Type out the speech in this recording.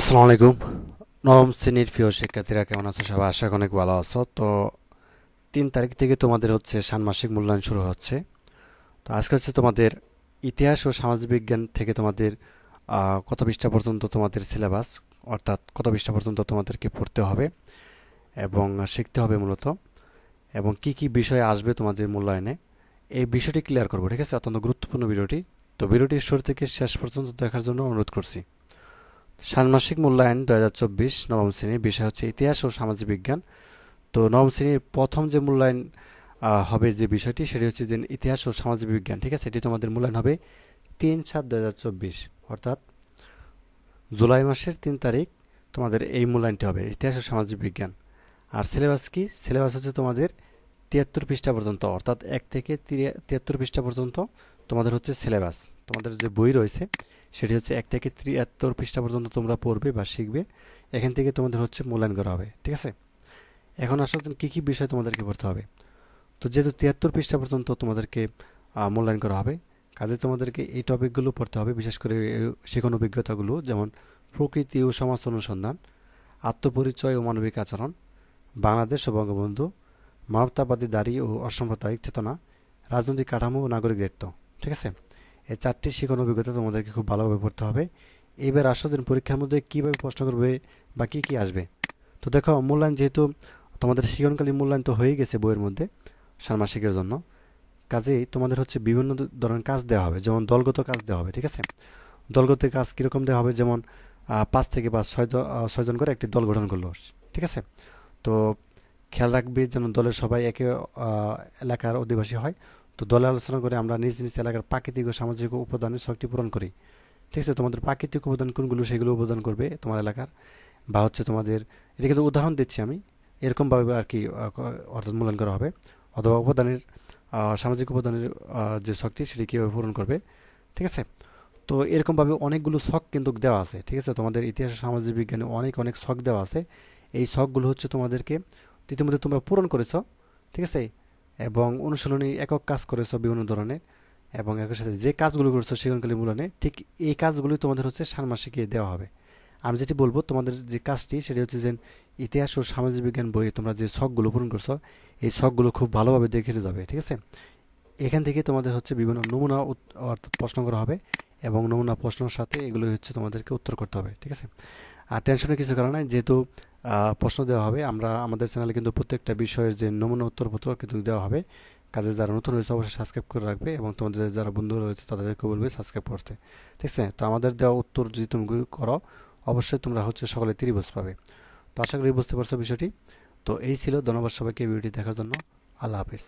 আসসালামু আলাইকুম। নবম শ্রেণীর প্রিয় শিক্ষার্থীরা কেমন আছো? সবাই আশা করি অনেক ভালো আছো। তো 3 তারিখ থেকে তোমাদের হচ্ছে ষান্মাসিক মূল্যায়ন শুরু হচ্ছে। তো আজকে হচ্ছে তোমাদের ইতিহাস ও সামাজিক বিজ্ঞান থেকে তোমাদের কত পৃষ্ঠা পর্যন্ত তোমাদের সিলেবাস, অর্থাৎ কত পৃষ্ঠা পর্যন্ত তোমাদেরকে পড়তে হবে এবং শিখতে হবে মূলত, এবং কি কি বিষয় আসবে তোমাদের মূল্যায়নে, এই বিষয়টি ক্লিয়ার করবো। ঠিক আছে? অত্যন্ত গুরুত্বপূর্ণ ভিডিওটি। তো ভিডিওটি শুরু থেকে শেষ পর্যন্ত দেখার জন্য অনুরোধ করছি। ষান্মাসিক মূল্যায়ন 2024 নবম শ্রেণীর বিষয় হচ্ছে ইতিহাস ও সামাজিক বিজ্ঞান। তো নবম শ্রেণীর প্রথম যে মূল্যায়ন হবে, যে বিষয়টি সেটি হচ্ছে যে ইতিহাস ও সামাজিক বিজ্ঞান। ঠিক আছে? এটি তোমাদের মূল্যায়ন হবে 3/7/2024, অর্থাৎ জুলাই মাসের 3 তারিখ তোমাদের এই মূল্যায়নটি হবে, ইতিহাস ও সামাজিক বিজ্ঞান। আর সিলেবাস কি? সিলেবাস হচ্ছে তোমাদের 73 পৃষ্ঠা পর্যন্ত, অর্থাৎ 1 থেকে 73 পৃষ্ঠা পর্যন্ত তোমাদের হচ্ছে সিলেবাস। তোমাদের যে বই রয়েছে সেটি হচ্ছে 1 থেকে 73 পৃষ্ঠা পর্যন্ত তোমরা পড়বে বা শিখবে। এখান থেকে তোমাদের হচ্ছে মূল্যায়ন করা হবে। ঠিক আছে? এখন আসলে কী কী বিষয় তোমাদেরকে পড়তে হবে। তো যেহেতু 73 পৃষ্ঠা পর্যন্ত তোমাদেরকে মূল্যায়ন করা হবে, কাজে তোমাদেরকে এই টপিকগুলো পড়তে হবে, বিশেষ করে শিখন অভিজ্ঞতাগুলো, যেমন প্রকৃতি ও সমাজ অনুসন্ধান, আত্মপরিচয় ও মানবিক আচরণ, বাংলাদেশ ও বঙ্গবন্ধু, মানবতাবাদী দাড়ি ও অসাম্প্রদায়িক চেতনা, রাজনৈতিক কাঠামো ও নাগরিক দায়িত্ব। ঠিক আছে? এই 4টি শিখন অভিজ্ঞতা তোমাদেরকে খুব ভালোভাবে পড়তে হবে। এবার আসো দিন পরীক্ষার মধ্যে কীভাবে প্রশ্ন করবে বা কী কী আসবে। তো দেখো, মূল্যায়ন যেহেতু তোমাদের শিক্ষণকালীন মূল্যায়ন তো হয়ে গেছে বইয়ের মধ্যে ষান্মাসিকের জন্য, কাজেই তোমাদের হচ্ছে বিভিন্ন ধরনের কাজ দেওয়া হবে, যেমন দলগত কাজ দেওয়া হবে। ঠিক আছে? দলগত কাজ কীরকম দেওয়া হবে, যেমন 5 থেকে 6 জন করে একটি দল গঠন করলো। ঠিক আছে? তো খেয়াল রাখবে যেন দলের সবাই একে এলাকার অধিবাসী হয়। তো দলে আলোচনা করে আমরা নিজ নিজ এলাকার প্রাকৃতিক ও সামাজিক উপাদানের শক্তি পূরণ করি। ঠিক আছে? তোমাদের প্রাকৃতিক উপাদান কোনগুলো সেগুলো উপাদান করবে তোমার এলাকার, বা হচ্ছে তোমাদের, এটা কিন্তু উদাহরণ দিচ্ছি আমি, এরকমভাবে আর কি অর্থাৎ মূল্যায়ন করা হবে। অথবা উপাদানের সামাজিক উপাদানের যে শক্তি সেটি কীভাবে পূরণ করবে। ঠিক আছে? তো এরকমভাবে অনেকগুলো ছক কিন্তু দেওয়া আছে। ঠিক আছে? তোমাদের ইতিহাস ও সামাজিক বিজ্ঞানে অনেক অনেক ছক দেওয়া আছে। এই ছকগুলো হচ্ছে তোমাদেরকে ইতিমধ্যে তোমরা পূরণ করেছো। ঠিক আছে? এবং অনুশীলনী একক কাজ করেছো বিভিন্ন ধরনের, এবং একই সাথে যে কাজগুলো করেছো সেগুনকালী মূল্যায়নে ঠিক এই কাজগুলোই তোমাদের হচ্ছে ষান্মাসিকে দেওয়া হবে। আমি যেটি বলবো, তোমাদের যে কাজটি সেটি হচ্ছে যে ইতিহাস ও সামাজিক বিজ্ঞান বইয়ে তোমরা যে ছকগুলো পূরণ করছো এই ছকগুলো খুব ভালোভাবে দেখে যাবে। ঠিক আছে? এখান থেকে তোমাদের হচ্ছে বিভিন্ন নমুনা অর্থাৎ প্রশ্ন করা হবে, এবং নমুনা প্রশ্নের সাথে এগুলো হচ্ছে তোমাদেরকে উত্তর করতে হবে। ঠিক আছে? আর টেনশনের কিছু কারণ নাই, যেহেতু প্রশ্ন দেওয়া হবে, আমরা আমাদের চ্যানেলে কিন্তু প্রত্যেকটা বিষয়ের যে নমুনা উত্তরপত্র কিন্তু দেওয়া হবে। কাজে যারা নতুন রয়েছে অবশ্যই সাবস্ক্রাইব করে রাখবে, এবং তোমাদের যারা বন্ধুরা রয়েছে তাদেরকে বলবে সাবস্ক্রাইব করতে। ঠিক আছে? তো আমাদের দেওয়া উত্তর যদি তুমি করো অবশ্যই তোমরা হচ্ছে সকলে ত্রিভুজ পাবে। তো আশা করি বুঝতে পারছো বিষয়টি। তো এই ছিল। ধন্যবাদ সবাইকে ভিডিওটি দেখার জন্য। আল্লাহ হাফিজ।